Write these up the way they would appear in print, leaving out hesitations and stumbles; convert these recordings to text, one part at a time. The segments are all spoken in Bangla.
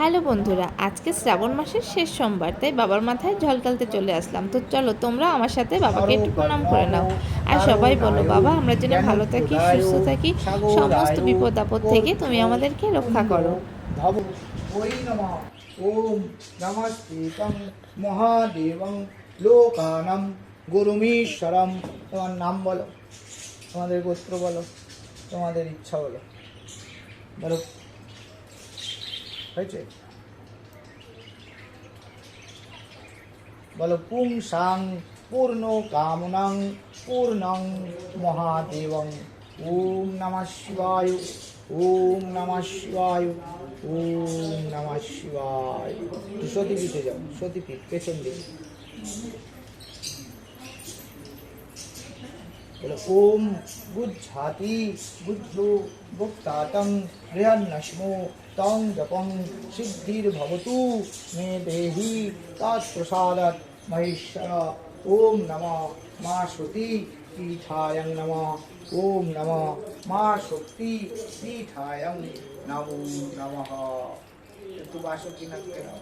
হ্যালো বন্ধুরা, আজকে শ্রাবণ মাসের শেষ সোমবার, তাই বাবার মাথায় জল ঢালতে চলে আসলাম। তো চলো তোমরা আমার সাথে বাবাকে একটু প্রণাম করে নাও। আর সবাই বলো, বাবা আমরা যেন ভালো থাকি, সুস্থ থাকি, সমস্ত বিপদ আপদ থেকে তুমি আমাদেরকে রক্ষা করো। ভব ওই নমঃ। ওম নমস্তেতং মহাদেবং লোকানাম গুরুমীশ্বরম। তোমার নাম বলো, তোমাদের গোত্র বলো, তোমাদের ইচ্ছা বলো, বলো। হয়েছে? বলো। পুংসাং পূর্ণ কামনাং পূর্ণং মহাদেবং। ওম নমঃ শিবায়। ওম নমঃ শিবায়। ওম নমঃ শিবায়। সতীপীঠে যাও, সতীপীঠ পেছন দিকে। বলো। ওম বুঝাতি বুদ্ধ ভুক্তাতং বৃহন্নশ্মো তং জপং সিদ্ধির ভবতু মে দেহি তৎপ্রসাদাৎ মহেশ্বর। ওম নমঃ মা সতী পীঠায়ং নমঃ। ওম নমঃ মা শক্তি পীঠায়ং নমো নমঃ। একটু বাসুকিনাথকে নাও।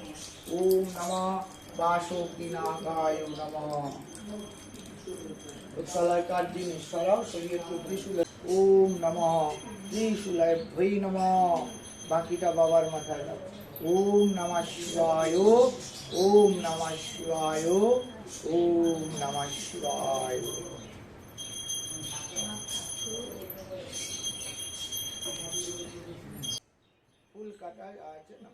ওম নমঃ বাসুকিনাথায় নমঃ। তলাকার জিনিস সরাও, সরিয়ে ত্রিশূল। ওম নমঃ ত্রিশূলায় ভৈ নমঃ। বাকিটা বাবার মাথায় দাও। ওম নমঃ শিবায়। ওম নমঃ শিবায়। ওম নমঃ শিবায়। ফুল কাটা আছে না?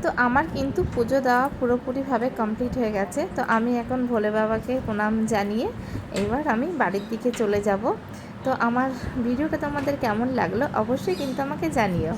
তো আমার কিন্তু পুজো দেওয়া পুরোপুরিভাবে কমপ্লিট হয়ে গেছে। তো আমি এখন ভোলে বাবাকে প্রণাম জানিয়ে এবার আমি বাড়ির দিকে চলে যাব। তো আমার ভিডিওটা তোমাদের কেমন লাগলো অবশ্যই কিন্তু আমাকে জানিও।